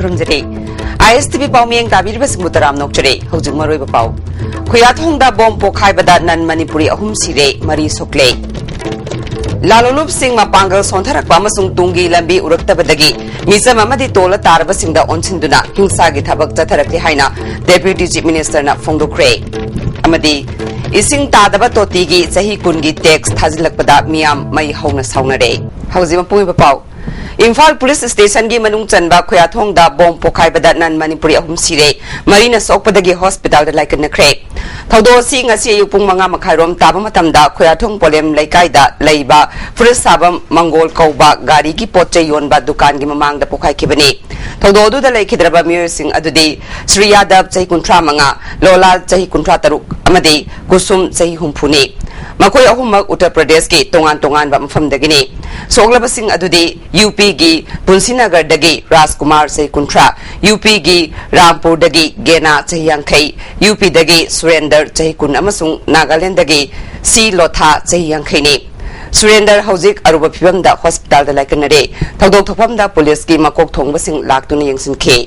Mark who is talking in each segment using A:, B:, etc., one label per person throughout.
A: खरंजरे ISTV पाउमियंग ताबिरबसिंग तराम नोकचरे हौजिक मरोइब पाउ खुयाथोंगदा bomb पोखाइबदा नन मणिपुरी अहुम सिरे मरी सोक्ले लालोलुप सिंह मपांगल सोंथरकपा अमसुंग तुंगी लंबी उरक्तबदगी मिसम अमदि तोला तारबसिंगदा ओनसिंदुना हिंसागी थबक चथरकले हाइना डेप्यूटी चीफ मिनिस्टरना फोंदोक्रे अमदि इसिंग तादबा तोतीगी सही कुनगी टैक्स थाजिलकपदा मियाम मई हौना साउनरे हौजिम पुइब पाउ इम्फाल पुलिस स्टेशन की मनुंग चनबा खुयाथोंगदा बॉम्ब पोखाइबदा नन मणिपुरी अहुम सिरे मरीना सोकपदगी हॉस्पिटल लाइकनख्रे थौदोसी ngasi ayuk pung 5 makharom taba matamda khuyatong polem laikai da leiba furis sabam mangol kauba gari ki potche yonba dukan gi mamang da pokhai kibani thaudodu da laikhidraba myoy sing adudi Sri Yadav chahi 35 Lola chahi 36 amadi Kusum chahi 30 makoi ahummak Uttar Pradesh ki tongan ba mafam dagini soglaba sing adudi UP gi Punsinagar dagi Rajkumar chahi 30 UP gi Rampur dagi Gena chahi 80 UP dagi Surrender chahi 10 amasung Nagaland dagi C Lotha chahi 80 ni Surrender hauzik aruba phibam da hospital da laikanare thodok thopam da police ki makok thongba sing laktuna yengsin khe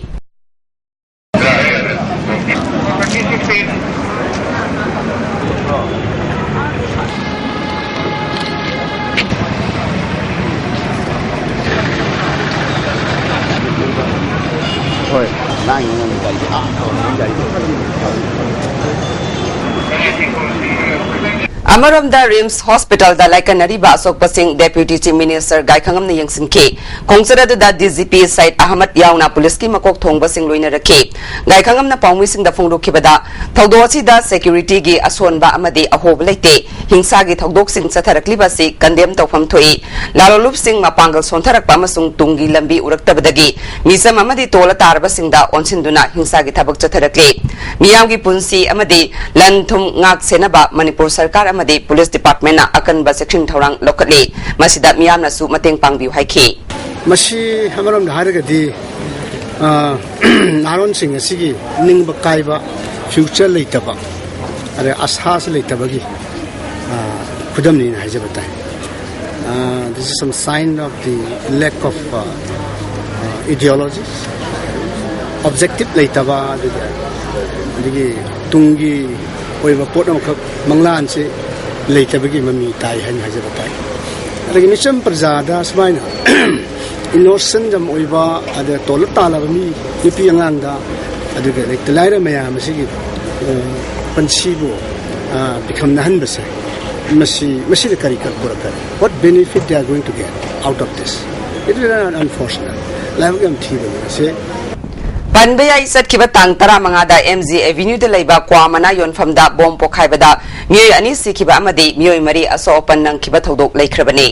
A: Amaramda Rims Hospital da laikanari ba Asok Pasing Deputy Chief Minister Gai Khangam na yangsin ke Kongsara da DGP Said Ahmad Yauna Police ki makok thongba sing loina rakhe Gai Khangam na pawmi sing da phongdok khibada thawdosi da security gi asonba amadi ahob leite hingsa gi thawdok sing chatharakli ba si condemn tawfam thoi Lalolup Singh mapangal sontharakpa amasung tungi lambi uraktabadagi misam amadi tola tarba sing da onsinduna hingsa gi thabak chatharakle miyam gi punsi amadi lanthum ngak senaba Manipur Sarkar amadi Police Department na akan ba section thorang lokale masida miyam na su mateng pangbiu haikhe
B: masi hamaram dharagadi naron sing asigi ningba kaiba future leitaba are ashas leitabagi khudam ni haijabatai this is some sign of the lack of ideologies objective leitaba digi tungi oiba potong manglan se leitabagi mami tai han haijabatai adagi misam prajada smaina innocent jam oiba ada tolata la mi ipi anganda aduga like telaira mayam asigi pansibo become nahan base masi the karikar burakar what benefit they are going to get out of this it is unfortunate life gam thiba se
A: Panbaya isat kiba tang tara mangada MG Avenue de leiba kwamana yonfam da bom pokhaibada miyoi ani sikiba amadi miyoi mari aso open nang kiba thodok laikhrabani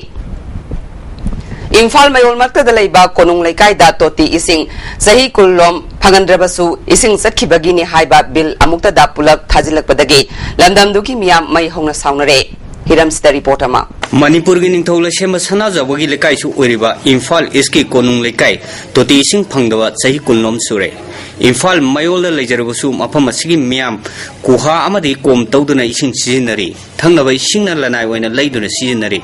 A: Imphal mayol makta da leiba konung laikai da toti ising sahi kullom phangandrabasu ising satkibagi ni haiba bill amukta da pulak thajilakpadagi landam duki miyam mai hongna saunare Hiram Sita report ama
C: Manipur gi ningthौला सेमा सना जबगी लेकाई सु ओरिबा इम्फाल इसकी कोनुंग लेकाई तोति इसिंग फंगदवा सही कुलनोम सुरे इम्फाल मयोल लेजरबसु मफम असगी मियाम कुहा अमदि कोम तौदुना इसिंग सिजिनरी थंगनबा इसिंगना लनाय वयना लैदुना सिजिनरी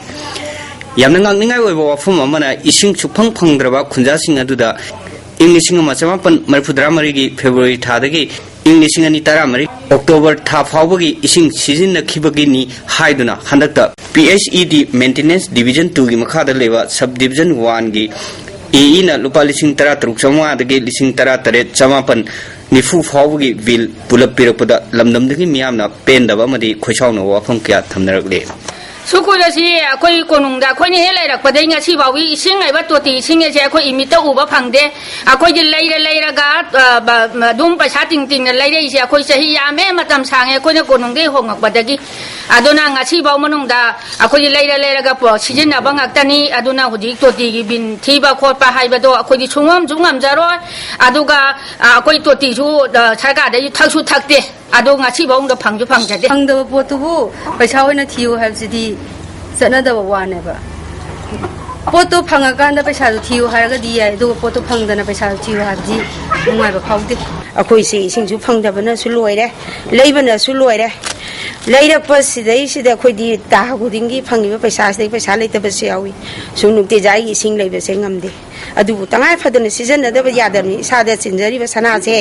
C: यामना ngangngai ओइबा वफम अमना इसिंग सुफंग फंगद्रबा खुंजासिंग अदुदा इंग्लिशिंग मचमापन मरफुद्रा मरिगी फेब्रुवारी थादगी इंग्लिशिंग अनि तारामरि October था फावगी इसिंग सिजिन खिबगी नि हाइदुना हंदक्ता PHED Maintenance Division 2 की मखादा लेवा सब डिवीजन 1 की EE ना लुपा लिसिंग तरा तरुक चमा दगे लिसिंग तरा तरे चमापन निफु फावगी बिल पुलप पिरपदा लमदम दगी मियाम ना पेन दबा मदि खोसाव न वाफम क्या थमनरगले
D: सुकुलसी अखोई कोनुंगदा अखोइनि हे लैरकपदै ngasi bawi ising aiba toti ising je akhoi imita uba phangde akhoi ji leiraga dum paisa ting leire ise akhoi sahi yame matam sange akhoi konungge hongakpadagi aduna ngasi baw manungda akhoi leiraga po sijin abang aktani aduna hudi toti gi bin thiba khotpa haiba do akhoi gi chungam jaro aduga akhoi toti ju sarkar da thaksu thakte ado ngasi baw da phangju phangjade
E: phangda potubu paisa hoina thiu habsidi Sanada one ever. Poto Pangagan, the Pesal Tiu Haragadi, do Poto Pang than a Pesal Tiu Hadi, whom I have found it. A coisi, since you found the Venezuela, Laban as Suluere,
F: ꯂꯩꯔꯛꯄꯁꯤꯗꯩꯁꯤꯗ ꯑꯩꯈꯣꯏꯗꯤ ꯇꯥ ꯈꯨꯗꯤꯡꯒꯤ ꯐꯪꯉꯤꯕ ꯄꯩꯁꯥꯁꯤꯗꯩ ꯄꯩꯁꯥ ꯂꯩꯇꯕꯁꯨ ꯌꯥꯎꯏ ꯁꯨꯝ ꯅꯨꯡꯇꯤꯖꯥꯏꯒꯤ ꯏꯁꯤꯡ ꯂꯩꯕꯁꯦ ꯉꯝꯗꯦ ꯑꯗꯨꯕꯨ ꯇꯉꯥꯏ ꯐꯗꯅ ꯁꯤꯖꯤꯟꯅꯗꯕ ꯌꯥꯗꯕꯅꯤ ꯏꯁꯥꯗ ꯆꯤꯟꯖꯔꯤꯕ ꯁꯅꯥꯁꯦ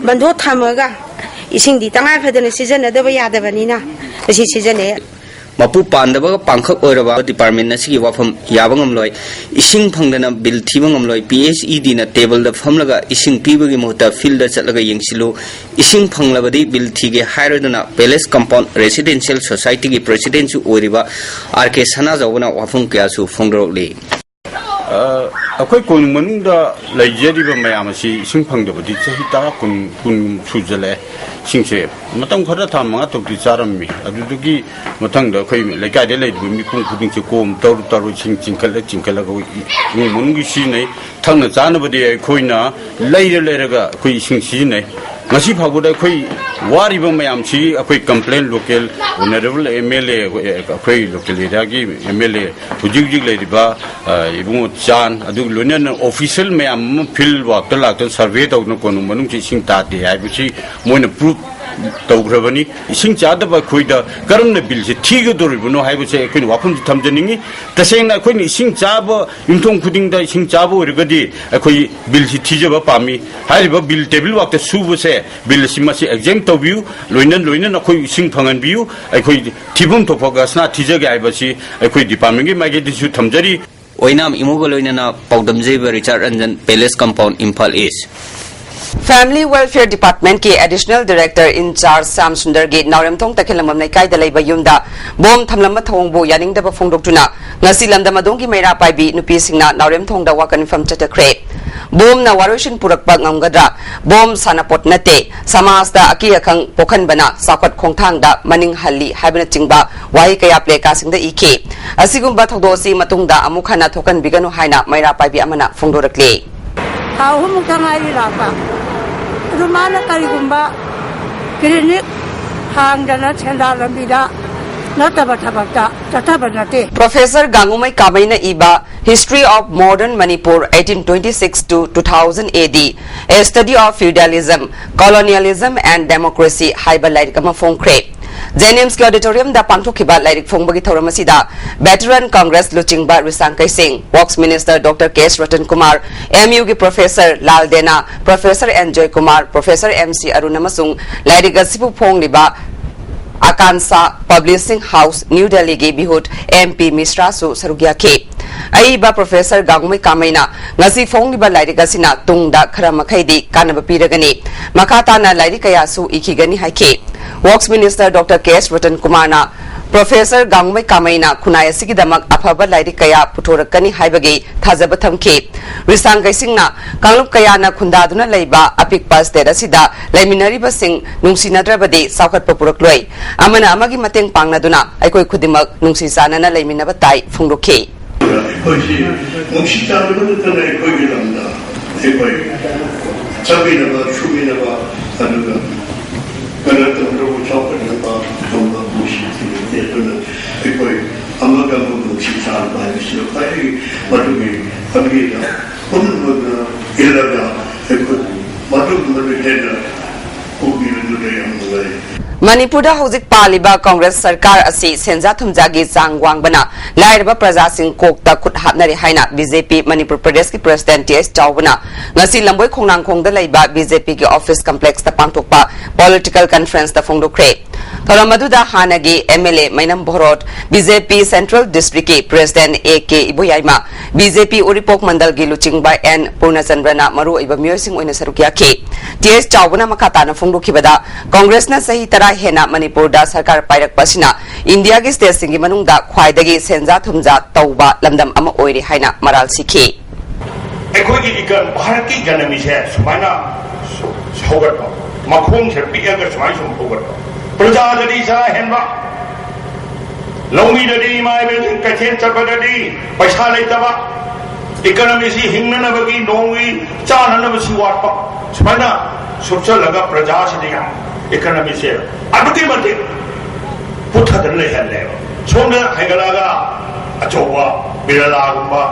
F: ꯕꯟꯗꯣ ꯊꯝꯃꯒ ꯏꯁꯤꯡꯗꯤ ꯇꯉꯥꯏ ꯐꯗꯅ ꯁꯤꯖꯤꯟꯅꯗꯕ ꯌꯥꯗꯕꯅꯤꯅ ꯃꯁꯤ ꯁꯤꯖꯤꯟꯅꯩ
C: Mapu Pandava Pankak Orava Department Nasi Wafam Yabangamloy, Ising Pangana Bill Tibangamloy, PSED na table the Famlaga, Ising Pibagi Mota, Field Salaga Yangsilo, Ising Panglavadi, Bill Tige, higher than a Palace Compound Residential Society President Uriva, Arke Sanaza Wafum Kiasu Fongro Lee.
G: Akwai kun manungda laijeri ba mayamasi sing phangdabadi chahita kun sujale singse matang khara tha manga tokti charammi adudugi mathangda khoi laikai de laidu mi pung khuding che kom taru chingkhala go mungi si nei thangna chanabadi khoina leiraga khoi sing si nei ngasi phabuda khoi wari ba mayamsi akwai complaint local honorable MLA akwai local area gi MLA hujig leiriba ibung chan adu lunan official mayam field work la survey dog no konung manung chi sing ta de ai bi moina proof tawgrabani ising chada ba khoida karamna bill se thiga doribno haibu se khoi wapum thamjaningi tasengna khoi ising chaba yumthong khuding da ising chaba origadi khoi bill se thijaba pami hariba bill table work ta subu se bill simasi exam to view loinan khoi ising phangan view khoi thibum to fogasna thijaga ai ba si khoi department gi magi disu thamjari
C: Oinam Imogoloina Pogdamzeba Richard Ranjan Palace Compound Imphal East.
A: Family Welfare Department ki Additional Director in Charge Sam Sundar Gate Naurem Thong Takhilamam Nai Kai Dalai Bayumda Bom Thamlam Thongbo Yaning Daba Phongdoktuna Ngasi Lamda Madongi Meira Paibi Nupi Singna Naurem Thong da Wakan from Chatakre Bom na Warushin Purakpa Ngamgadra Bom Sanapot Nate Samas da Aki Akang Pokhan Bana Sakot Khongthang da Maning Halli Habina Chingba Wahi Kaya Ple Kasing da Ike Asigumba Thogdosi Matungda Amukhana Thokan Biganu Haina Meira Paibi Amana Phongdorakle
H: Ahum kangai lapa rumana karigumba klinik hangdana chendala bida
A: Professor Gangumai Kamaina Iba, History of Modern Manipur 1826 to 2000 AD, a study of feudalism, colonialism and democracy, Haiba Lairik Amafong Kre. Jennings Auditorium da Pangthokiba Lairik Fongbagi Thoramasida, Veteran Congress Luchingba Risang Kaising, Works Minister Dr. K.S. Ratan Kumar, MUG Professor Lal Dena, Professor Enjoy Kumar, Professor MC Arunamasung, Lairik Asipu Pong Liba, Akansa Publishing House, New Delhi ge bihut MP Mishra su sarugya ke aiba Professor Gangumai Kamaina ngasi phongni ba lairi gasina tungda khara makhaidi kanaba piragani makata na lairi kaya su ikigani haike Works Minister Dr. K.S. Ratan Kumar na Professor Gangumai Kamaina khunai asigidamak afaba lairi kaya putorakani haibagi thajaba thamke risang gaisingna kanglup kaya na khundaduna leiba apik pas tera sida laiminari ba sing nungsinadrabadi saukhat papurakloi amana amagi mateng pangnaduna aikoi khudimak nungsi sanana laiminaba tai phungrokhe
I: koisi nungsi sanana tana aikoi gilamda aikoi chabinaba chubinaba aduga kanatandro chawpanaba thomba bushi tena aikoi amaga nungsi sanaba isyo kai matugi agida kunna ilaga aikoi matugi hena
A: Manipura Hozik Paliba Congress Sarkar Asi Senja Thumjagi Zangwang Bana Lairba Praja Singh Kokta Khut Hapnari Haina BJP Manipur Pradesh ki President TS Chawbana ngasi lamboi khongnang khongda leiba BJP ki Office Complex ta pangthokpa Political Conference ta phongdokre Thoramadu Hanagi MLA Mainam Borot BJP Central District ki President AK Iboyaima BJP Uripok Mandal gi Luchingba N Purnachandrana Maru iba Myoising oina sarukya ke TS Chawbana makata na phongdokhibada Congress na sahi tara hena Manipur da sarkar pairak pasina India gi state singi manungda khwaidagi senja thumja tauba lamdam ama oiri haina maral sikhe
J: एकोगी इकन Bharat की जनमी से सुमाना सोगत मखों से पिया कर सुमाई सोगत प्रजा दरी सा हेनबा लौमी दरी my में कचेन चपदरी पैसा लेतबा इकोनॉमी सी हिंगन बगी नोंगी चानन बसी वाटपा सुमाना सुचा लगा प्रजा से दिया इकोनॉमी से अबके मते पुथदन ले हले सोना हैगलागा अचोवा बिरलागुंबा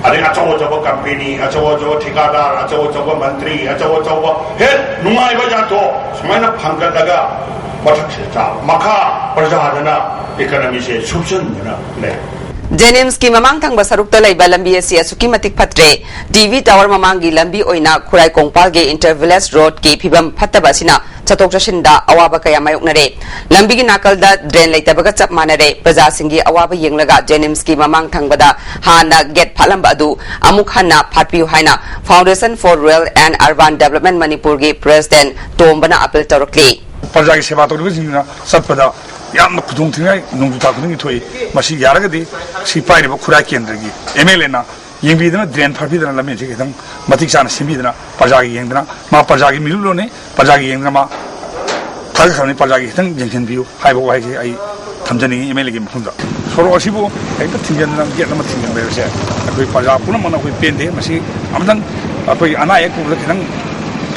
J: अरे अचो कंपनी अचो ठिकादार अचो मंत्री अचो हे नुमाइब जातो सुमाइना फंगदगा मथक से चा मखा प्रजादना इकोनॉमी से सुबसनना ले
A: जेनिम्स की ममांग थंग सरुक तलैबा लंबी असी असुकी मतिक फत्रे टीवी टावर ममांग की लंबी ओइना खुराई कोंगपाल के इंटरविलेज रोड की फिबम फत्तबा सिना चतोक चसिनदा अवाबा कया मायोकनरे लंबी की नाकलदा ड्रेन लेतबगा चप मानरे प्रजा सिंगी अवाबा येंगलगा जेनिम्स की ममांग थंगबदा हाना गेट फालंब अदु अमुक हन्ना फाटपियु हाइना foundation for rural and urban development Manipur की प्रेसिडेंट तोमबना अपील तौरक्ली
K: प्रजा की सेवा तौरबसिंगना सत्पदा यामना खुदुंग थिंगाई नोंगजुता खुदुंगी थोई मसी यारगदी सिपाई रेबो खुराई केंद्र की एमएलए ना येंबीदना ड्रेन फाटबीदना लमे जे खिदंग मतिक चाना सिंबीदना प्रजा की येंगदना मा प्रजा की मिलुलोने प्रजा की येंगदना मा थाग खरने प्रजा की खिदंग जेंखन बियु हाइबो वाइ जे आई थमजनी एमएलए की मखुंदा सोरो असिबो हेक्ट थिंगनना गेटना थिंगन बेसे अखोई प्रजा पुना मना अखोई पेंदे मसी अमदंग अखोई अना एक पुबला खिदंग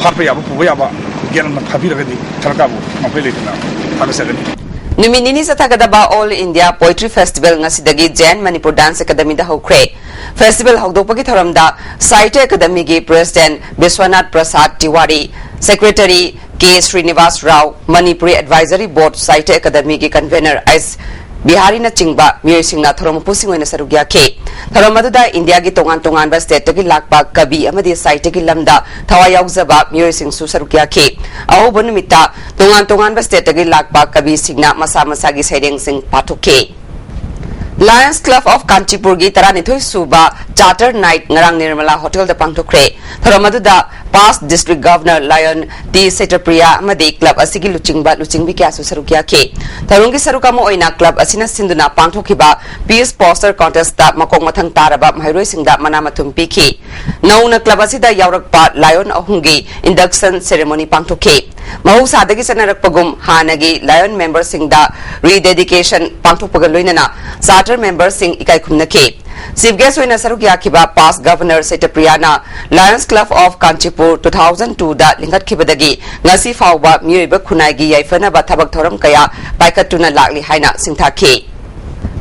K: फाटबा याबो पुबा याबा गेटना फाबिरगदी सरकारबो मफै लेतना थागसगनी
A: Numinini Satagada All India Poetry Festival Nasidagi Jan Manipur Dance Academy da Hokre Festival Hokdopagi Tharamda Saite Academy gi President Biswanath Prasad Tiwari Secretary K Srinivas Rao Manipuri Advisory Board Saite Academy gi Convener as Bihari na chingba miyoi singna thorom pusing oina sarugya ke thorom aduda India gi tongan ba state gi lakpa kabi amadi site gi lamda thawa yaujaba miyoi sing su sarugya ke aho bonumita tongan ba state gi lakpa kabi singna masa gi saideng sing pathoke Lions Club of Kanchipur gi taranithoi suba Charter Night ngarang Nirmala Hotel da pangthokre thorom aduda past district governor Lion T Setapriya amadi club asigi luchingbi kya su sarugya ke tharungi sarukamo oina club asina sinduna pangthokiba peace poster contest ta makong mathang taraba mairoi singda manamathum piki nauna club asida yaurakpa Lion ahungi induction ceremony pangthoke mahu sadagi sanarakpagum hanagi Lion member singda rededication pangthokpaga loinana charter member sing ikai khumnake Chief guest oina sarugya kiba past governor Setapriyana Lions Club of Kanchipur 2002 da lingat khibadagi ngasi fawba miyoi ba khunai gi yaifana ba thabak thoram kaya paikatuna lakli haina singthakhe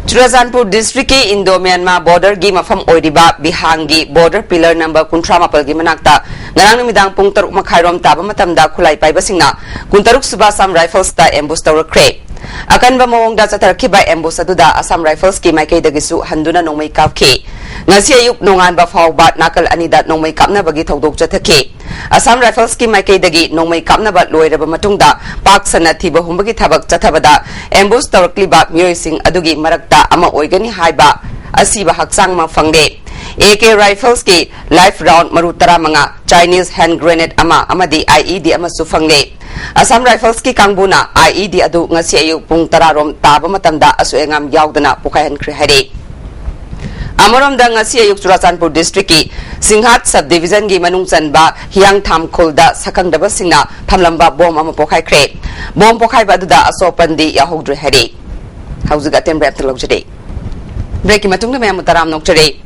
A: Churachandpur district ki Indo-Myanmar border gi mafam oiriba Bihangi border pillar number 38 gi manakta ngarang nimidang pung 3 makhairom taba matamda khulai paiba singna 13 suba Assam Rifles ta ambush tawrakre akanba mawongda chatarkhiba ambush aduda Assam Rifles ki maikai dagisu handuna nongmai kapkhe ngasi ayuk nongan ba fawba nakal anida nongmai kapna bagi thodok chathake Assam Rifles ki maikai dagi nongmai kapna ba loiraba matungda pak sana thiba humbagi thabak chathabada ambush tawrakliba miyoi sing adugi marakta ama oigani haiba asiba haksang ma fangde AK Rifles ki life round maru taramanga Chinese hand grenade amadi IED ama sufangle Assam Rifles ki kangbuna IED adu ngasi ayu pung tararom taba matamda asuengam yaudana pukhayan khre hare Amarom da ngasi ayuk Churachandpur district ki Singhat subdivision gi manung chanba Hiang Tham Khulda sakangdaba singna thamlamba bom ama pokhai khre bom pokhai ba da asopandi yahogdre hare hauzuga tembrap thalojade break matung me mutaram nokchare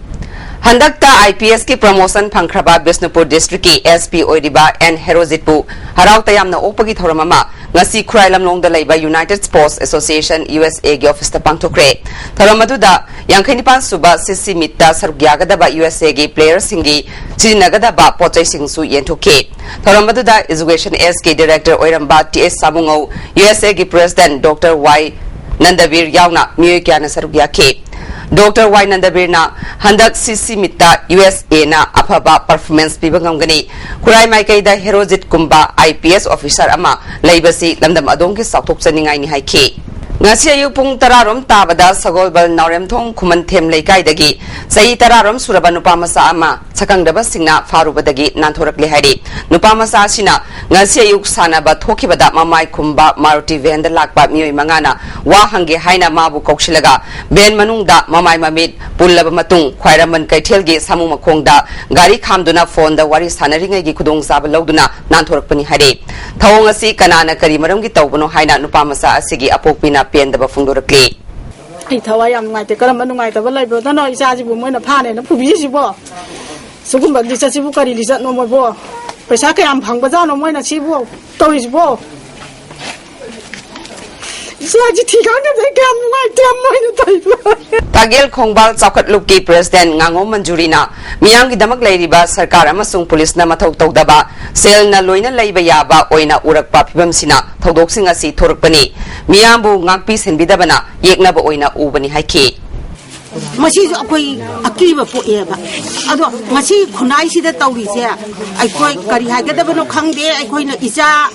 A: Handakta IPS ki promotion pangkraba Bisnupur district ki SP oiriba and Herozitpu harau tayamna opagi thoramama ngasi Khurailam longda laiba United Sports Association USA gi office ta pangthokre thoramadu da yankhanipan suba CC mitta sarugyaga ba USA gi players singi chinagada ba pochai singsu yenthoke thoramadu da education SK director oiramba TS Samungo USA gi president Dr. Y Nandavir yauna miyoi kyana sarugyake Dr. Y Nandabirna handak CC mitta USA na afaba performance pibangamgani kurai maikai da Herozit kumba IPS officer ama laibasi lamdam adongki sautok chaningai ni haike ngasi ayu pung tararom tabada sagolbal naurem thong khuman them leikai dagi sai tararom suraba nupa masa ama sakangdaba singna farubadagi nanthorakle hari nupa masa sina ngasi ayu sana ba thokibada mamai khumba Maruti van da lakpa miyoi mangana wa hange haina mabu kokshilaga ben manungda mamai mamit pullaba matung khwairaman kaithelgi samu makhongda gari khamduna phone da wari sanaringai gi khudong saba loduna nanthorakpani hari thawong asi kanana kari maramgi tawbano haina nupa masa asigi apokpina pendaba fungdorakle
L: ai thawai yam ngai te karam nungai ta balai bro no isa ji bu moina phane na phubi si bo sugum ba di si bu kari li no mo bo paisa ka am phang ba ja no moina si bo to is bo Saji tiga na de kam ngai tem moi na tai.
A: Tagel Khongbal Chaukat Lupki President Ngangom Manjurina Miyam gi damak leiriba sarkar amasung police na mathau tawdaba sel na loina leiba yaba oina urakpa phibam sina thodok sing asi thorakpani miyambu ngakpi senbidabana yeknaba oina ubani haiki
F: masi akoi akiba poeba ado masi khunai sida tawri se aikoi kari hagedabano khangde aikoi na isa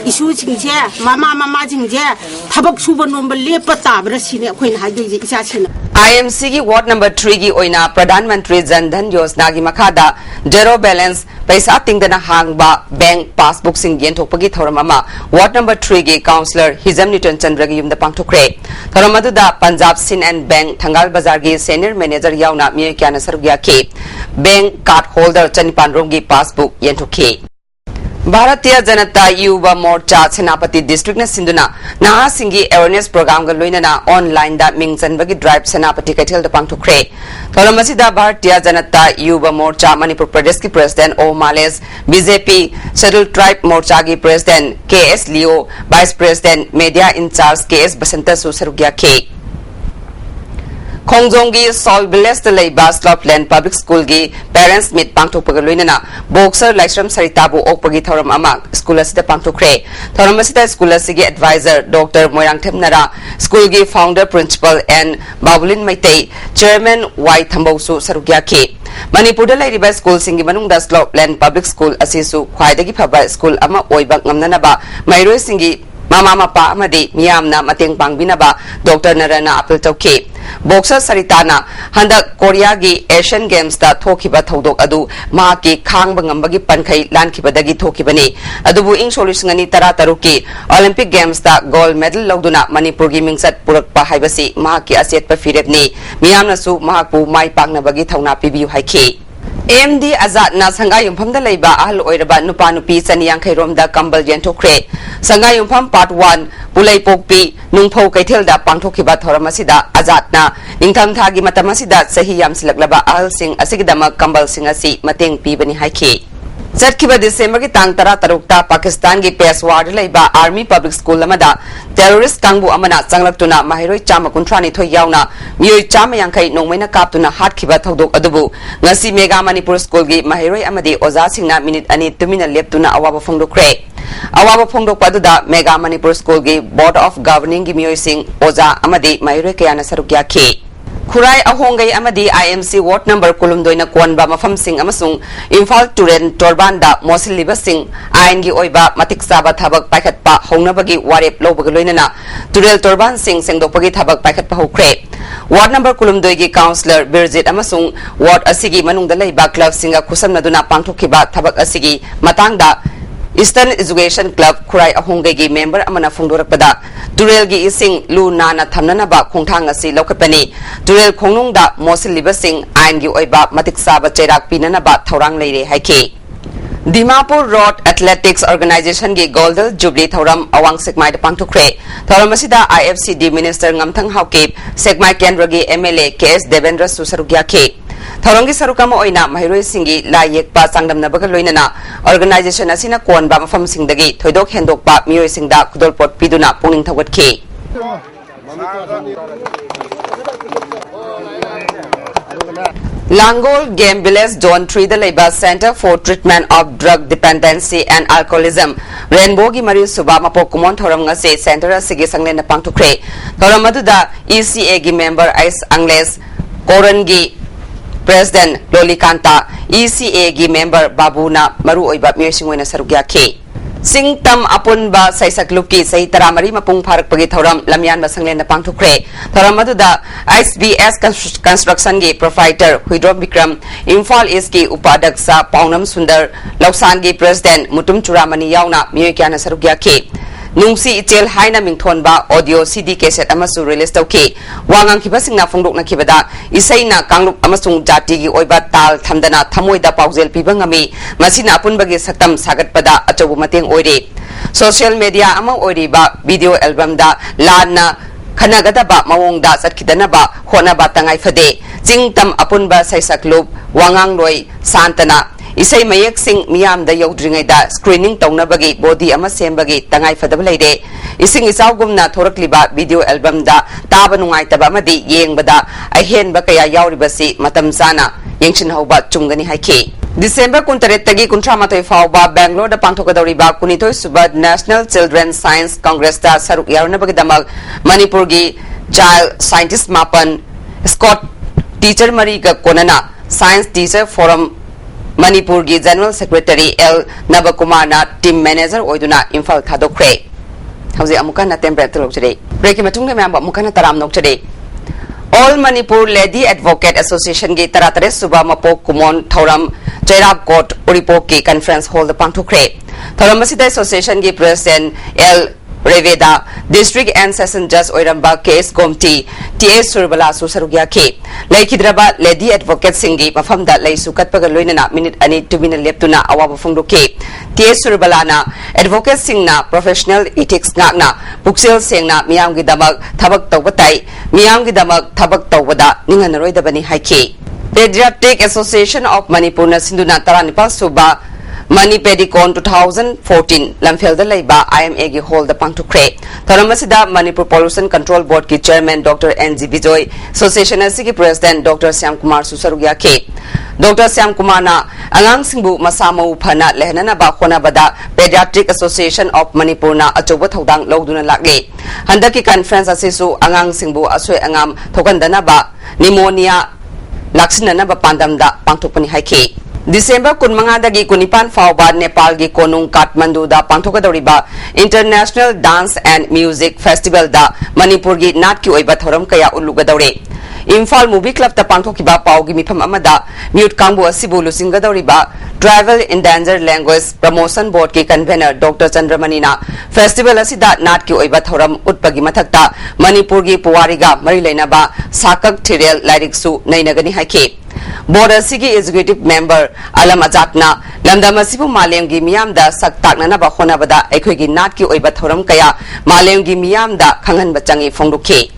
F: isu singje mama jingje thabak suba nomba lepa tabra sine akoi na hagde isa sine
A: IMC gi ward number 3 gi oina Pradhan Mantri Jan Dhan Yojana gi makhada zero balance paisa tingdana hangba bank passbook sing yen thokpagi thoramama ward number 3 gi councillor Hizam Niton Chandra gi yumda pangthokre thoramadu da Punjab Sin and Bank Thangal Bazar gi senior manager yauna mi kyana sarugya ke bank card holder Chanipan Rom gi passbook yen thokhe Bharatiya Janata Yuva Morcha Senapati District na Sinduna Naha Singhi Awareness Program ga loinana online da mingchanbagi drive Senapati Kaithel da pangthokre thoramasida Bharatiya Janata Yuva Morcha Manipur Pradesh ki President O Males BJP Scheduled Tribe Morcha gi President KS Leo Vice President Media in Charge KS Basanta Susarugya ke Khongjonggi Sol Village the Leiba Slopland Public School gi Parents Meet pangthokpaga loinana Boxer Laisram Saritabu okpagi thoram ama school asida pangthokre thoram asida school asigi advisor Dr. Moirang Themnara school gi founder principal and Babulin Maitei chairman Y Thambausu sarugya ke Manipur da lairiba school singi manungda Slopland Public School asisu khwaidagi phaba school ama oiba ngamnanaba mairoi singi Mama Mapa Amadi Miyamna Mateng Pangbinaba Dr. Narana Apil Tauke Boxer Saritana Handa Korea gi Asian Games da Thokiba Thodok Adu Mahaki Khang Bangambagi Pankai Lankibadagi Thokibani Adubu ing solusingani Tara Taruki Olympic Games da gold medal lawduna Manipur gi mingsat purakpa haibasi Mahaki Asiat Pafiretni Miyamna su Mahakpu Mai Pangnabagi Thauna Pibiu Haiki AMD Azad na Sangai Yumpham da leiba ahal oiraba nupa nupi Saniyang Khairom da Kambal Yentokre Sangai Yumpham Part 1 Pulai Pokpi Nungphau Kaithel da pangthokiba thoramasida Azad na Ningtham thagi matamasida sahi yam silaklaba ahal sing asigidama Kambal sing asi mateng pibani haiki Zatkiba December ki tang tara tarukta Pakistan ki Peshawar leiba Army Public School amada terrorist kangbu amana changlaktuna mahiroi chama kuntrani thoi yauna mioi chama yangkai nongmaina kaptuna hatkhiba thodok adubu ngasi Mega Manipur School gi mahiroi amadi oza singna minute ani tumina leptuna awaba phongdokre awaba phongdokpa aduda Mega Manipur School gi Board of Governing gi mioi sing oza amadi mahiroi kayana sarukya ke Kurai Ahongai Amadi IMC Ward Number Kulumdoina Kwanba Mafam Sing Amasung Imphal Turen Torbanda Mosil Liba Sing Aingi Oiba Matik Saba Thabak Paikatpa Hongnabagi Warep Lobagaloinana Turel Torban Sing Sengdopagi Thabak Paikatpa Hokre Ward Number Kulumdoigi Councillor Birjit Amasung Ward Asigi Manungda Leiba Club Singa Kusam Naduna Pangthokiba Thabak Asigi Matangda Eastern Education Club Kurai Ahongai gi member amana phongdorakpada Turel gi ising lu nana thamnanaba khongthang asi lokapani Turel khongnungda mosil liba sing ain gi oiba matik saba chairak pinanaba thorang leire haike Dimapur Road Athletics Organization gi Golden Jubilee Thoram Awang Sekmai pangthokre thoram asida IFCD Minister Ngamthang Hauke Sekmai Kendra gi MLA KS Devendra Susarugya ke Thorongi sarukama oina mahiroi singi la yekpa sangdamnabaga loinana organization asina konba mafam singdagi thoidok hendokpa mioi singda kudolpot piduna puning thawatke Langol Game Village Zone 3 the Labor Center for Treatment of Drug Dependency and Alcoholism Rainbow gi Mari Suba Mapokumon Thoram ngase center asigi sanglena pangthokre thoram aduda ECA gi member Ice Angles Korangi President Lolikanta ECA gi member Babuna Maru oiba miyosingoina sarugya ke Singtam apunba saisakluki sahi taramari mapung pharak pagi thoram lamyan basanglena pangthokre thoram aduda SBS Construction gi proprietor Huidrom Bikram Imphal East gi upadaksa Paunam Sundar Loksan gi President Mutum Churamani yauna miyokyana sarugya ke Nungsi Ichel Haina Mingthonba audio CD cassette amasu release tauke wangang kibasingna phongdokna kibada isaina kanglup amasung jati gi oiba tal thamdana thamoida pauzel pibangami masina apunbagi saktam sagatpada achobu mateng oire social media amang oiriba video album da lana khanagadaba mawongda satkidanaba honaba tangai fade jingtam apunba saisaklup wangang loi santana isai mayak sing miyam da yodringai da screening taunabagi body ama sembagi tangai fadaba leide ising isaugumna thorakliba video album da taba nungai taba amadi yengbada ahen ba kaya yauribasi matam sana yengshin hauba chungani haike December 19 kuntramatoi fauba Bangalore da pangthokadoriba kunithoi suba National Children Science Congress da saruk yarnabagi damak Manipur gi child scientist mapan Scott teacher mari ga konana Science Teacher Forum Manipur gi General Secretary L Nabakumar na team manager oiduna Imphal thadokre hauji amuka na temperature lokjare break matung le member amuka na taram nokjare All Manipur Lady Advocate Association gi taratare suba mapok kumon thoram Jairab Court Uripok ki conference hall da pangthokre thoram asida association gi president L Reveda District and Session Judge Oiramba Case Committee TA Surbala Susarugya ke Laikidraba Lady Advocate Singi mafamda lai sukat pagaloina minute ani 2 minute leptuna awaba fungdo ke TA Surbala na Advocate Singna Professional Ethics ngakna Puksel Sengna miyam gi damak thabak tawbatai miyam gi damak thabak tawbada ninganaroi dabani haike Pediatric Association of Manipur na sinduna taranipal suba Mani Pedicon 2014 Lamphel da Laiba IMA gi hold the pangthokre Tharamasida Manipur Pollution Control Board ki Chairman Dr. NG Bijoy Association asigi President Dr. Syam Kumar Susarugya ke Dr. Syam Kumar na angang singbu masamo phana lehnana ba khona bada Pediatric Association of Manipur na achoba thodang logduna lage handaki conference asisu angang singbu asoi angam thokandana ba pneumonia laksinana ba pandamda pangthokpani haike December 15 kunipan fauba Nepal gi konung Kathmandu da pangthokadoriba International Dance and Music Festival da Manipur gi nat ki oiba thoram kaya ulugadore Imphal Movie Club ta pangthokiba paugi mifam amada mute kangbu asibu lusingadoriba Travel Endangered Language Promotion Board ki convener Dr. Chandramani na festival asida nat ki oiba thoram utpagi mathakta Manipur gi puwariga mari leinaba sakak thirel lairiksu nainagani haike Board asigi executive member Alam Azatna Lamdamasibu Malemgi Miyamda Saktakna na Bahona Bada Ekogi Natki Oiba Thoram Kaya Malemgi Miyamda Kangan Bachangi Fongduke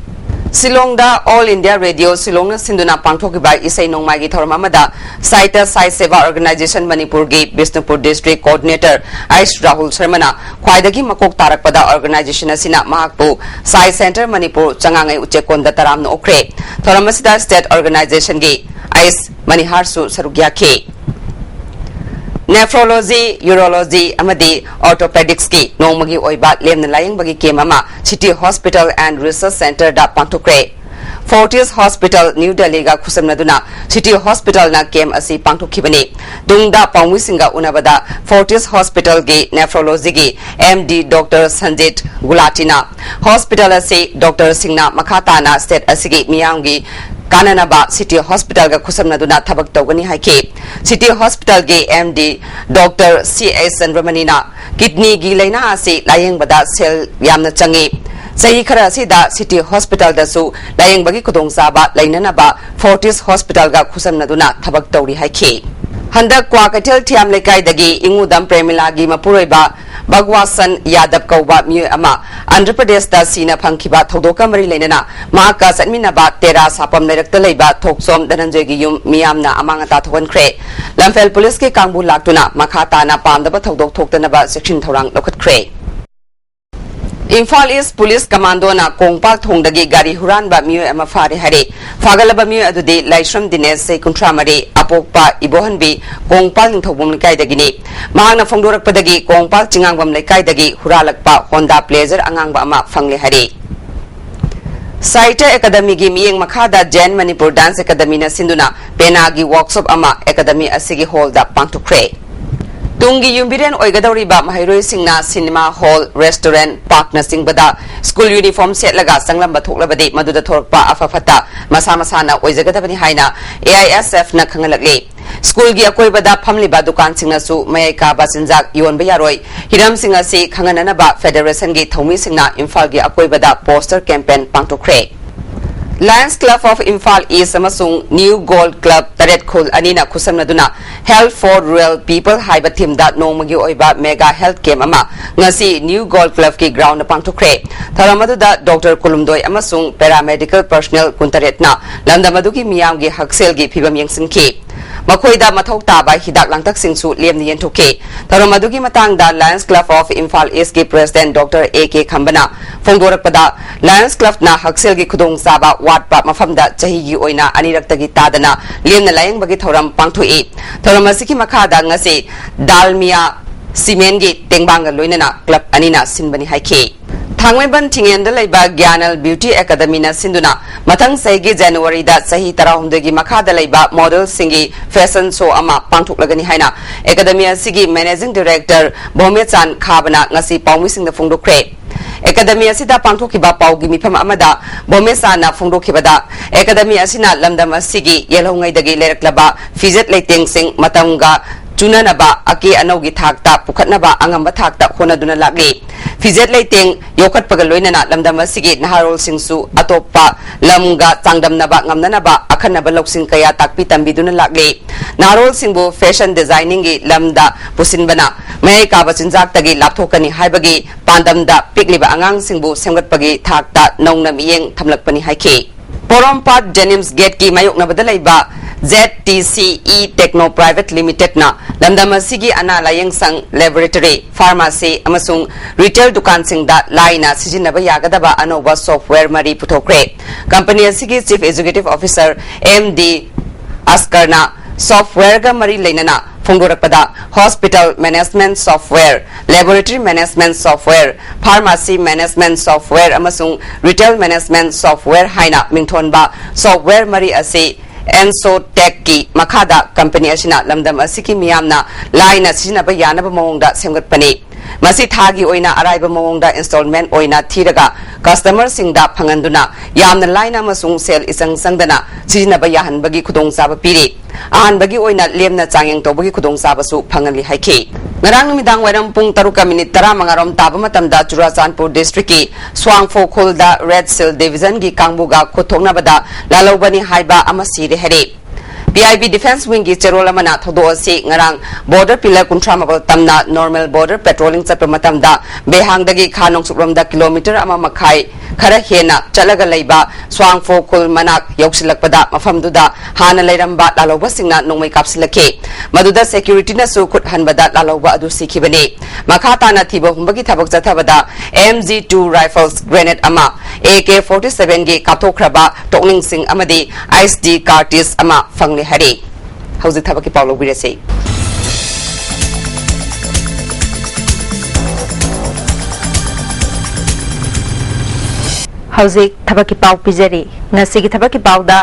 A: Silong da All India Radio Silong na Sinduna Pangthoki by Isai Nongmagi Thoramamada Saita Sai Seva Organization Manipur gi Bisnupur District Coordinator Aish Rahul Sharmana Khwaidagi Makok Tarakpada Organization asina Mahakpu Sai Center Manipur Changangai Uchekonda Taram no Okre Thoramasida State Organization gi Ais Maniharsu Sarugya ke Nephrology, Urology, Amadi, Orthopedics ki Nongmagi Oiba Lemna Laying Bagi ke Mama City Hospital and Research Center da Pangthokre Fortis Hospital New Delhi ga Khusamnaduna City Hospital na kem asi pangthokibani Dungda Pangwisinga Unabada Fortis Hospital gi Nephrology gi MD Dr. Sanjit Gulatina Hospital asi Dr. Singna Makhatana State asigi Miyangi Kananaba City Hospital ga Khusamnaduna thabak tawgani haike City Hospital ge MD Dr. C.S. Chandramani kidney gi laina asi layeng bada sel yamna changi Sahi khara asida City Hospital da su layeng bagi kudong saba lainana ba Fortis Hospital ga Khusamnaduna thabak tawri haike Handak kwa katel thiam lekai dagi ingudam Premila gi mapuroiba Bagwasan Yadav Kauba Myu Ama Andhra Pradesh da Sina Pangkiba Thodoka Mari Lenana Maka Sanminaba Tera Sapam Lerakta Leiba Thoksom Dhananjay gi yum miyamna amangata thokan khre Lamphel Police ke kangbu laktuna makhata na pamdaba thodok thoktanaba section thorang lokhat khre Imphal East Police Commando na Kongpal Thongdagi gari huran ba myu ama fare hare fagalaba myu adudi Laishram Dinesh se kuntramari apokpa ibohanbi Kongpal ningthobum lekai dagini mahangna phongdorak padagi Kongpal chingangbam lekai dagi huralakpa Honda Pleasure angangba ama fangle hare Saita Academy gi miyeng makhada Jain Manipur Dance Academy na sinduna penagi workshop ama Academy asigi hall da pangthokre Tungi Yumbiren Oigadoriba Mahairoi Singna Cinema Hall Restaurant Park na Singbada School Uniform Set Laga Sanglam Bathoklabadi Maduda Thorpa Afafata Masana Oizagadabani Haina AISF na Kangalakle School gi Akoibada Pamliba Dukan Singna Su Mayaka Basinjak Yon Bayaroi Hiram Singa Si Kangananaba Federation gi Thomi Singna Imphal gi Akoibada Poster Campaign Pangtokre Lions Club of Imphal East amasung New Gold Club Taret Khul Anina Khusamnaduna Health for Rural People haiba theme da nongmagi oiba mega health camp ama ngasi New Gold Club ki ground na pangthokre tharamadu da Dr. Kulumdoi amasung paramedical personnel kuntaretna landamadu ki miyam gi haksel gi phibam yengsingki मखोइदा मथौ ताबा हिदाक लांतक सिंसु लेमनि यंथोके थरम अदुगी मतंगदा Lions club of Imphal East के प्रेसिडेंट डॉक्टर ए.के. खंबना फोंदोरकपदा लायंस क्लब ना हक्सेल की खुदोंग साबा वाटपा मफमदा चहीगी ओइना अनिरक्तगी तादना लेमना लायंगबगी थौरम पांगथोई थौरम असिकी मखादा ngase दालमिया सीमेंट की तेंबांग लोइनना क्लब अनिना सिनबनी हाइखे थांगमेबन थिंगेंद लेबा ज्ञानल ब्यूटी एकेडमी ना सिंधुना मथंग सही जनवरी दा सही 13 की मखादा लेबा मॉडल सिंगी फैशन शो अमा पांगथोकलगनी हाइना एकेडमी असिगी मैनेजिंग डायरेक्टर भोमेचान खाबना ngasi पाउमिसिंग दा फोंदोख्रे एकेडमी असिदा पांगथोकिबा पाउगी मिफम अमदा भोमेचाना फोंदोखिबदा एकेडमी असिना लमदम असिगी येलहोंगैदगी लेरक्लबा फिजेट लेटेंग सिंग मतंगा चुननबा अके अनौगी थाकता पुखतनबा अंगंबा थाकता होनदुना लागे फिजेट लेटेंग योखतपगा लोइनना लमदम असिगे नहारोल सिंगसु अतोपा लमगा चांगदमनबा ngamnanaba अखनबा लौसिंग कया ताकपि तंबिदुना लागे नहारोल सिंगबु फैशन डिजाइनिंग गी लमदा पुसिनबना मय काबा चिंजाकतगी लापथोकनी हाइबगी पांदमदा पिकलिबा अंगांग सिंगबु सेमगतपगी थाकता नौना मियेंग थमलकपनी हाइखे पोरमपाट डेनिम्स गेट की मायोकनबदा लेबा ZTCE Techno Private Limited na lamdam asigi ana layeng sang laboratory pharmacy amasung retail dukan sing da laina sijinaba yagadaba anoba software mari puthokre company asigi chief executive officer MD Askarna software ga mari leinana फोंदोरकपदा hospital management software laboratory management software pharmacy management software अमसुंग retail management software हाइना मिंथोनबा software मरी असे ENSO take की मखादा company असिना लमदम असिकी मियामना लाइना सिजनबा यानबा मओंगदा सेमगतपने मसी थागी ओइना अराइबा मओंगदा instalment ओइना थीरगा customer सिंगदा फंगंदुना यामना लाइना मसुंग सेल इसंग संगदना सिजनबा याहनबगी खुदोंसाबा पिरे अहानबगी ओइना लेमना चांगेंग तोबगी खुदोंसाबसु फंगनली हाइखे ngarang numidang wairam pung 3:30 rom taba matamda Churachandpur district ki Swangpho khulda Red Seal division gi kangbuga khothokna bada lalobani haiba ama sire here PIB Defense Wing ki cherol amana thodo ase ngarang border pillar kunthra mabal tamna normal border patrolling chapra matamda behang dagi khanong sukrom da kilometer ama makhai khara hena chalaga leiba Swangpho khul manak yoksilakpada mafamduda hana leiramba laloba singna nongmai kapsilake maduda security na su khut hanbada laloba adu sikhibane makhata na thiba humbagi thabak chathabada MG2 rifles grenade ama AK-47 gi kapthokraba tokling sing amadi ISD cartridge ama fangle hari hauji thabaki paulo birase
M: hauji thabaki pau pijari ngasi gi thabaki pauda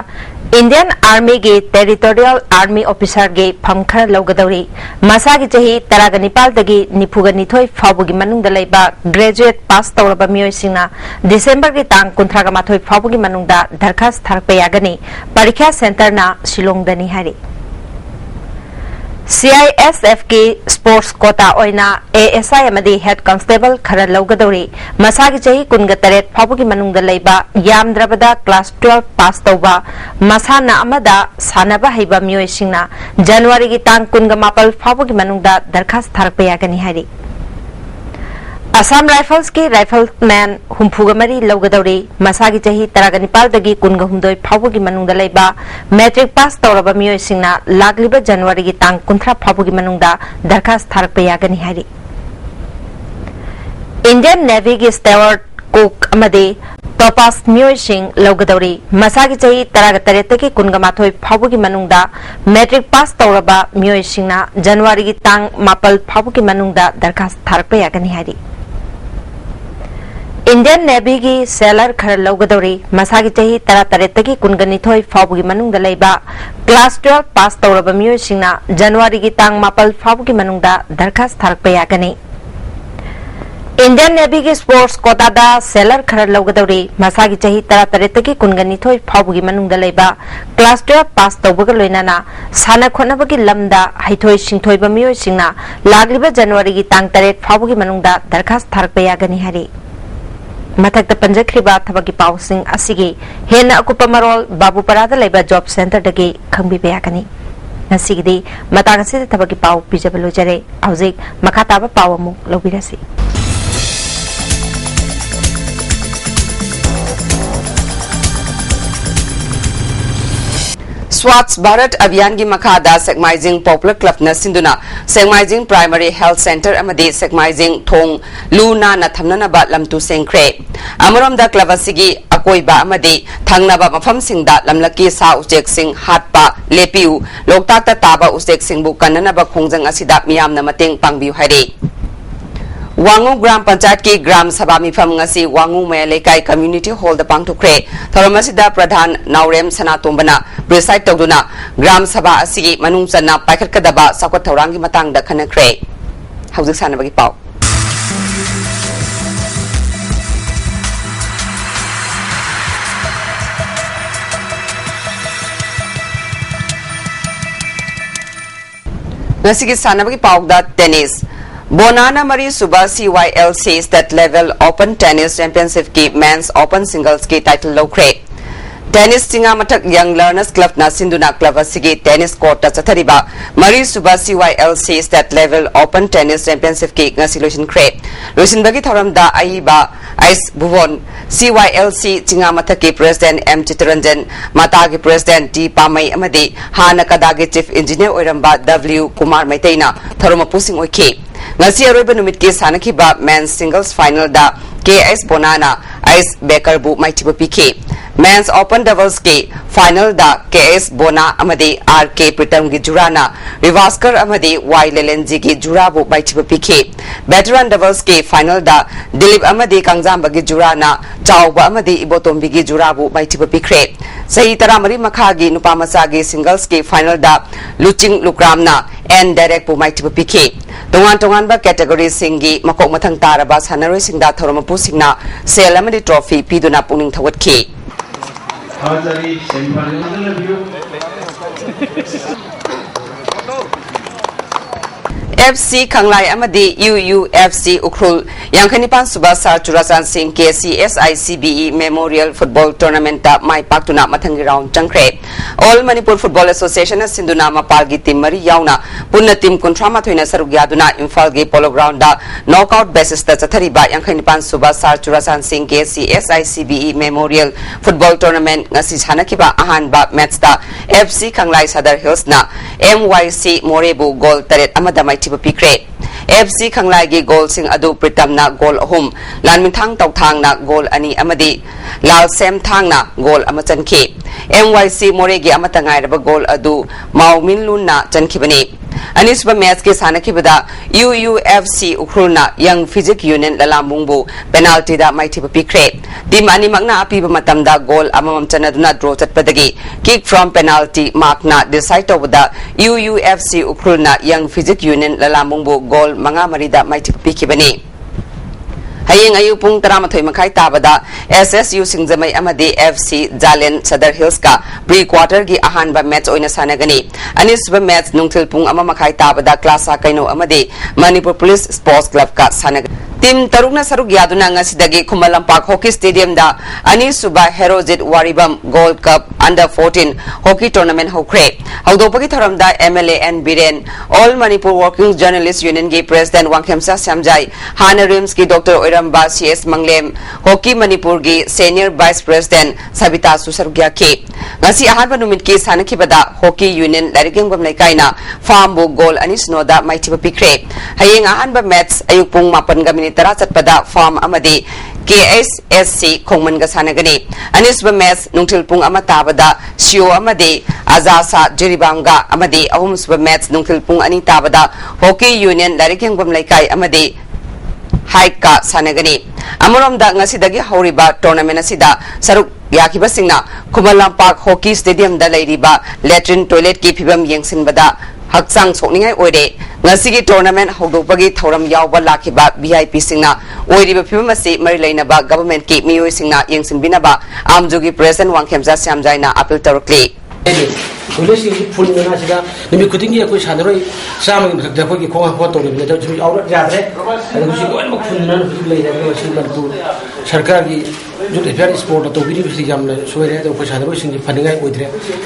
M: Indian Army ge Territorial Army Officer ge phamkhar logadauri masa gi chahi 19 dagi 92 faubugi manungda leiba graduate pass tawraba mioi singna December gi tang 38 faubugi manungda darkhas tharpa yagani parikha center na Shillong dani hari CISF की sports quota ओइना ASI अमदी head constable खरा लौगदौरी मसागी चही कुनगा तरेट फाबुगी मनुंगदा लेबा यामद्रबदा class 12 पास तौबा मसाना अमदा सानबा हैबा मियोय सिंगना जनवरी की तांग कुनगा मापल फाबुगी मनुंगदा दरखास्त थारपा यागनी हारी असम राइफल्स की राइफलमैन हुंफुगमरी लौगदौरी मसागी चही 19 दगी कुनगा हुंदोय फाबुगी मनुंगदा लेबा मैट्रिक पास तौरबा मियोय सिंगना लागलिबा जनवरी की तांग 19 फाबुगी मनुंगदा दरखास्त थारपा यागनी हारी इंडियन नेवी की स्टेवर्ड कुक अमदे टोपास मियोय सिंग लौगदौरी मसागी चही 19 दगी कुनगा माथोय फाबुगी मनुंगदा मैट्रिक पास तौरबा मियोय सिंगना जनवरी की तांग मापल फाबुगी मनुंगदा दरखास्त थारपा यागनी हारी इंडियन नेवी की सेलर खर लौगदौरी मसागी चही 13 की कुनगनिथोय फाबुगी मनुंगदा लेबा क्लास 12 पास तौरबा मियोय सिंगना जनवरी की तांग मापल फाबुगी मनुंगदा दरखास्त थारपा यागनी इंडियन नेवी की स्पोर्ट्स कोटा दा सेलर खर लौगदौरी मसागी चही 13 की कुनगनिथोय फाबुगी मनुंगदा लेबा क्लास 12 पास तौबगा लोइनाना साना खोनबगी लमदा हाइथोय सिंथोयबा मियोय सिंगना लागलिबा जनवरी की तांग 3 फाबुगी मनुंगदा दरखास्त थारपा यागनी हारी मथक्ता पंजख्रिबा थबकी पाउसिंग असिगी हेना अकुपा मरोल बाबूपरादा लेबा जॉब सेंटर दगे खंगबि यागनी नसिगिदी मतांग से थबकी पाउ पिजबलो जरे हौजिक मखाताबा पाउ मु लौबिरसी
A: Swachh Bharat Abhiyan gi makhada Sekmaijing Popular Club na sinduna Sekmaijing Primary Health Center amadi Sekmaijing Thong Luna na thamnana ba lamtu sengkhre amarom da club asigi akoi ba amadi thangna ba mafam singda lamlaki sa ujek sing hatpa lepiu loktak ta taba ujek sing bu kanana ba khongjang asida miyam na mateng pangbiu haire Wangu Gram Panchayat ki Gram Sabha mifam ngasi Wangu Mayalekai Community Hall da pangthokre thoromasida Pradhan Naurem Sanatombana preside tawduna Gram Sabha asigi manung channa paikhat kadaba sakwat thorang gi matang da khanakre hauzik sanabagi pau ngasigi sanabagi pau da tennis Bonana Mari Suba CYLC State Level Open Tennis Championship ki Men's Open Singles ki title lokre Tennis Singa Matak Young Learners Club na Sinduna Club asigi tennis court ta chathariba Mari Suba CYLC State Level Open Tennis Championship ki ngasi loisin kre loisin bagi thoram da aiba Ice Bhuvan CYLC Singa Matak ki President M Chitranjan Mata ki President T Pamai amadi Hana Kadagi Chief Engineer oiramba W Kumar Maitaina thoroma pusing oike ngasi aroiba numit ke sanakhiba men's singles final da KS Bonana Ice Baker bu maitiba PK men's open doubles ke final da KS Bona amadi RK Pritam gi jurana Rivaskar amadi Y Lelenji gi jurabu maitiba PK veteran doubles ke final da Dilip amadi Kangjamba gi jurana Chawba amadi Ibotombi gi jurabu maitiba pikre sahi taramari makha gi nupamasa gi singles ke final da Luching Lukramna and direct bu maitiba PK tongan ba category singi makok mathang taraba sanaroi singda thoroma pusingna sel amadi trophy piduna puning thawatki FC Kanglai amadi UUFC Ukrul Yankhanipan Suba Sar Churasan Singh KCSICBE Memorial Football Tournament ta mai paktuna mathangi round changkre All Manipur Football Association sinduna mapalgi team mari yauna punna team kontrama thoina saruk yaduna Imphal gi polo ground da knockout basis ta chathariba Yankhanipan Suba Sar Churasan Singh KCSICBE Memorial Football Tournament ngasi hanakiba ahanba match ta FC Kanglai Sadar Hills na MYC Morebu goal taret amada mai Pikre FC Kanglai gi goal sing adu Pritam na goal ahum Lanminthang Tauthang na goal ani amadi Lal Sem Thang na goal amachanki MYC More gi amatangai raba goal adu Maumin Lun na chankhibani anisba match ke sanakibada UUFC Ukrulna Young Physic Union Lalamungbu penalty da maithiba pikre team ani magna apiba matamda goal amamam chanaduna draw chatpadagi kick from penalty mark na decide tawda UUFC Ukrulna Young Physic Union Lalamungbu goal manga marida maithiba pikibani Hayeng ayu pung 13 makai tabada SSU Singjamai amadi FC Jalen Sadar Hills ka pre-quarter gi ahanba match oina sanagani anisba match nungthil pung ama makai tabada klasa kaino amadi Manipur Police Sports Club ka sanagani Team Tarukna Saruk Yaduna ngasidagi Kumalampak Hockey Stadium da Ani Suba Herojit Waribam Gold Cup Under 14 Hockey Tournament hokre Haudopagi Tharamda MLA and Biren All Manipur Working Journalists Union gi President Wangkhemsa Samjai Hana Rims ki Dr. Oiramba CS Manglem Hockey Manipur gi Senior Vice President Sabita Susarugya ke ngasi ahanba numit ki sanakibada Hockey Union Larigeng Bamlaikaina Farmbu Goal Ani Snoda Maitiba Pikre Hayeng ahanba match ayupung mapan gamini tara chatpada farm amadi KSSC Khongman ga sanagani anisba match nungthil pung ama tabada Sio amadi Azasa Jiribanga amadi ahum suba match nungthil pung ani tabada Hockey Union Larikeng Bamlaikai amadi Haika sanagani amoromda ngasidagi hauriba tournament asida saruk yakiba singna Kumalampak Hockey Stadium da lairiba latrine toilet ki phibam yengsinbada Haksang sokningai oire ngasigi tournament hogdopagi thoram yawba lakhiba VIP singna oiriba phimasi mari lainaba government ki miyoi singna yengsinbinaba amjogi president Wangkhemsa Samjaina appeal tarukli
N: Police full na sida nimi kudingi ko sanaroi samang makda ko ki khong ho to ni da jumi aura jadre adu si ko ma full na lei da ko sin bantu sarkar gi जो FR sport तो बिरी BC जामना सोरे तो को सादरो सिंग फनिंगाय ओइद्रे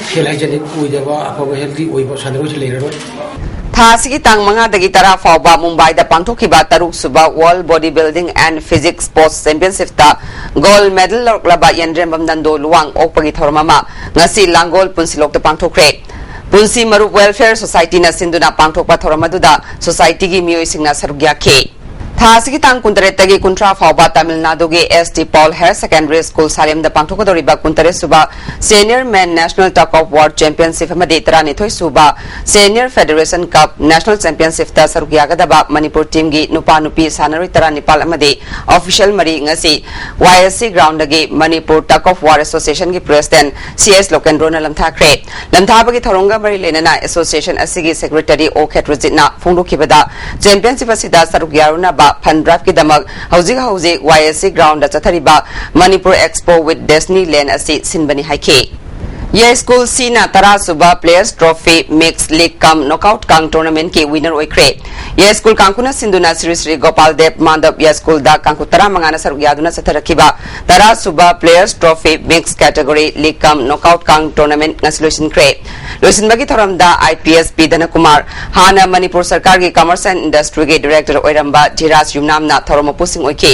N: खेल hygienic ओइदेबा अफबा healthy ओइबा सादरो से लेररो
A: Thasigi tang manga dagi tara fauba Mumbai da pangthokiba taruk suba World Bodybuilding and Physics Sports Championship ta gold medal laba Yandrem Bamdando luwang okpagi thormama ngasi Langol Punsilok da pangthok पांथोखरे पुंसी मरुप welfare society ना सिंधुना पांथोकपा थोरमदुदा society की मियोइसिंगना सरुक याखे थासिकी तांग कुंतरेतगी कुंट्रा फाउबा तमिलनाडु के S T Paul higher secondary school Salem द पांथोकदोरिबा कुंतरे सुबा senior men national tug of war championship अमदे 93 सुबा senior federation cup national championship ता सरुक यागदबा मणिपुर टीम की नुपा नुपी सानरोई 94 अमदे ऑफिशियल मरी ngasi YSC ग्राउंड गे Manipur tug of war association की प्रेसिडेंट CS लोकेंद्रोना लमथाख्रे लमथाबगी थरोंगा मरी लेना एसोसिएशन असिगी सेक्रेटरी ओ खेट्रुजिना फोंदोखिबदा चैंपियनशिप असिदा सरुक यारुना फंड्राइव की दमक हौजिक YSC ग्राउंड चथरिबा Manipur expo with destiny land असी सिनबनी हाइखे ये स्कूल सीना 13 सुबह players trophy mix league cum knockout कांग टूर्नामेंट के विनर ओइख्रे ये स्कूल कांकुना सिंधुना श्री श्री गोपाल देव माधव ये स्कूल दा कांकु 13 मंगाना सरुक यादुना सथरखिबा 13 सुबह players trophy mix category league cum knockout कांग टूर्नामेंट नसलुसिनख्रे लोसिनबगी थोरमदा IPS पीदन कुमार हाना मणिपुर सरकार की कॉमर्स एंड इंडस्ट्री के डायरेक्टर ओइरंबा जिराज युमनामना थोरमपुसिंग ओइखे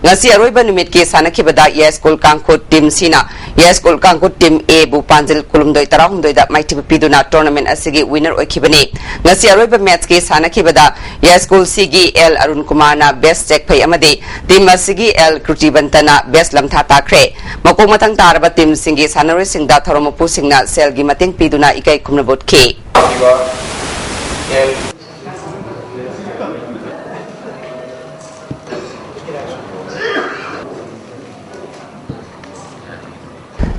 A: ngasi aroiba numit ke sanakibada ye school kankut team sina ye school kankut team A bu panjil kulumdoi tarahumdoi da maiti piduna tournament asigi winner oikhibani ngasi aroiba match ke sanakibada ye school CG L Arun Kumar na best check phai amade team asigi L Kruti Bantana best lamtha takre makok matang taraba team singi sanaroi singda thoromopu singna sel gi mateng piduna ikai khumnabot ke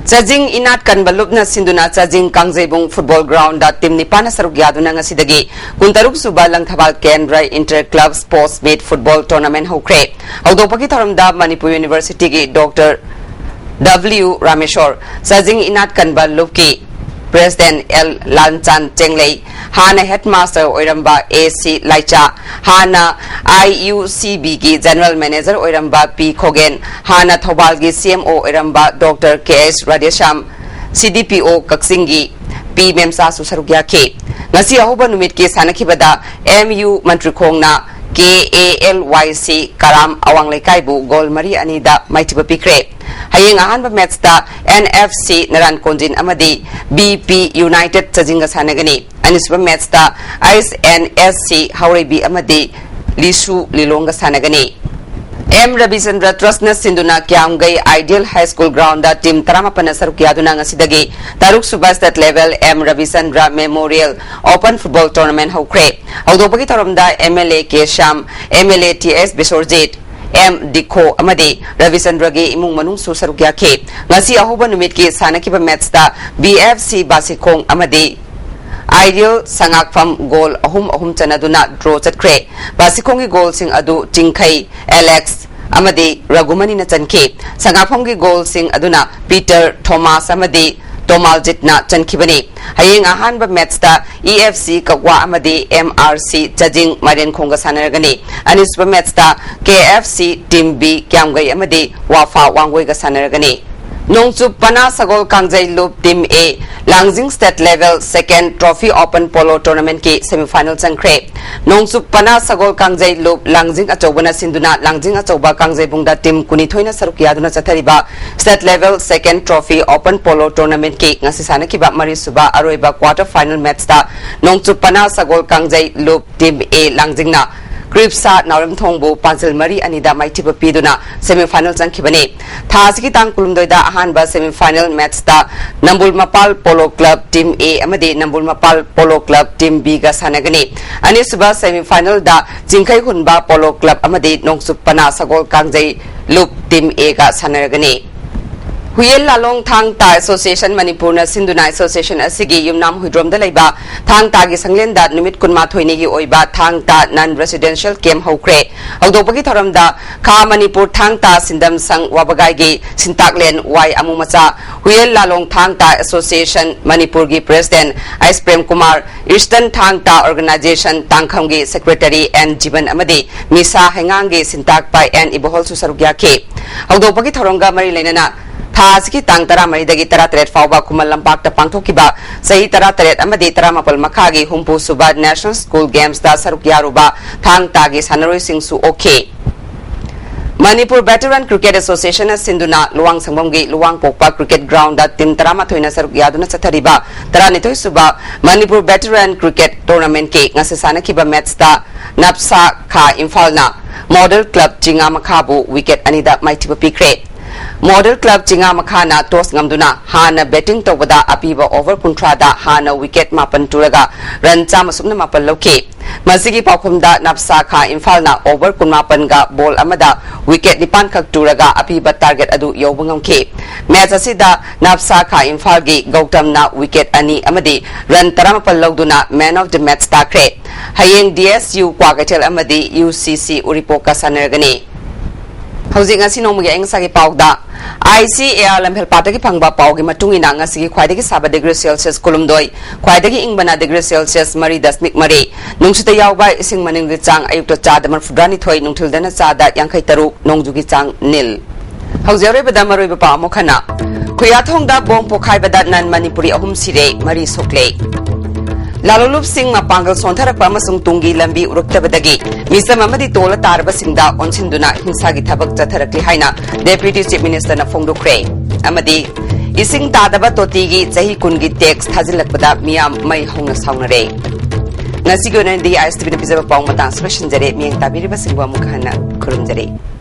A: Chajing inat kan balupna sinduna chajing kangjebung football ground da team nipana saruk yaduna ngasidagi kuntaruk suba langthabal kendra inter club sports meet football tournament hokre audopaki tharamda Manipur University ki Dr. W Rameshwar chajing inat kan balup ki President L Lanchan Chenglei Hana Headmaster Oiramba AC Laicha Hana IUCB की General Manager Oiramba P Khogen Hana Thobal की CMO Oiramba Dr. KS Radhesham CDPO Kaksingi P Memsa Susarugya K ngasi ahoba numit ke sanakibada MU Mantrikhongna KALYC Karam Awang Lekaibu Gol Mari Anida Maitiba Pikre Hayeng ahanba match da NFC Naran Konjin amadi BP United Chajinga sanagani anisba match da ISNSC Haurebi amadi Lisu Lilonga sanagani M Rabichandra Trustna Sinduna Kyamgai Ideal High School Ground da team Taramapana Saruk Yaduna ngasidagi Taruk Suba State Level M Rabichandra Memorial Open Football Tournament hokre audopagi tharamda MLA K Sham MLA TS Bisorjit M Dikho amadi Ravichandra ge imung manung su saruk yakhe ngasi ahoba numit ke sanakiba match da BFC Basikhong amadi Ideal Sangakpham goal ahum chanaduna draw chatkre Basikhong gi goal sing adu Tingkhai Alex amadi Ragumani na chankhe Sangakpham gi goal sing aduna Peter Thomas amadi Tomal Jitna Chankibani Hayeng ahanba match da EFC Kakwa amadi MRC Chajing Marian Khonga sanaragani anisba match da KFC Team B Kyamgai amadi Wafa Wangoi ga sanaragani Nongchup Pana Sagol Kangjai Loop Team A Langjing State Level Second Trophy Open Polo Tournament ki semi-final chankre Nongchup Pana Sagol Kangjai Loop Langjing Achobana Sinduna Langjing Achoba Kangjai Bungda Team Kunithoina Saruk Yaduna Chathariba State Level Second Trophy Open Polo Tournament ki ngasisana ki ba mari suba aroiba quarter final match da Nongchup Pana Sagol Kangjai Loop Team A Langjing na Gripsa Naram Thongbu Pansil Mari Anida Maitiba Piduna semi-final chankibani Thasiki Tang Kulumdoida ahanba semi-final match da Nambul Mapal Polo Club Team A amadi Nambul Mapal Polo Club Team B ga sanagani anisuba semi-final da Jingkai Hunba Polo Club amadi Nongchup Pana Sagol Kangjai Loop Team A ga sanagani Huyel Lalong Thang Ta Association Manipur na Sinduna Association asigi yumnam huidrom da leiba Thang Ta gi sanglen da numit kunma thoini gi oiba Thang Ta non residential camp hokre audopagi thoram da Kha Manipur Thang Ta Sindam Sang Wabagai gi Sintaklen Y Amumacha Huyel Lalong Thang Ta Association Manipur gi President Ice Prem Kumar Eastern Thang Ta Organization Tangkham gi Secretary and Jiban amadi Misa Hengang gi Sintak Pai and Ibohol Susarugya ke audopagi thoronga mari lenana Thasiki Tang Tara Maridagi Tara Tret Fauba Kumal Lampak Pangtokiba Sahi Tara Tret Amadi Tara Mapal Makagi Humpu Subad National School Games Da Saruk Yaruba Thang Tagi Sanaroi Sing Su Okay Manipur Veteran Cricket Association Sinduna Luang Sangbomgi Luang Pokpa Cricket Ground Team Taramathoina Saruk Yaduna Sathariba Taranitoi Suba Manipur Veteran Cricket Tournament Ke Ngasasana Kiba Match ta Napsa Kha Imphal Model Club Jinga Makhabu Wicket Anida Maitiba Pikre Model Club Jinga Makhana Tos Ngamduna Hana betting Tobada Apiba over Kuntrada Hana Wicket Mapan Turaga Ran Chamasumna Mapal Loke Masigi Paukumda Napsa Kha Imphal over Kunmapanga Ball Amada Wicket Nipan Kak Turaga Apiba target Adu Yobungam Ke Match Asida Napsa Kha Imphal Gi Gautam na Wicket Ani Amadi Ran Taramapal Logduna Man of the Match Takre Hayeng DSU Kwagatel Amadi UCC Uripoka Sanergani Housing as no Yang Sagi Pauda ICAR Lampel Pataki Pangba Paugi Matungina Nasi Quidaki Saba degree Celsius Columdoi Quidaki Ingbana degree Celsius Marie Dasmik Marie Nungsuta Yauba Sing Maning Chang Ayuto Chadaman Fudrani Toy Nungtil Dana Sada Yankai Taru Nongjugi Chang Nil Hausere Badamari Bapa Mokana Kuyatonga Bong Pokai Badat Nan Manipuri Ahum Sire Marie Sokle Lalolup Singh Mapangal Sontara Pamasung Tungi Lambi Uruktabadagi Mr. Mamadi Tola Tarba Singda Onsinduna Hinsagi Tabak Jatarakli Haina Deputy Chief Minister na Fongdo Kre Amadi Ising Tadaba Totigi Zahi Kungi Text Hazilakpada Miam Mai Honga Saunare Nasigo Nandi ISTV Pizza Pong Matang Special Jare Miang Tabiri Basingwa Mukhana Kurumjare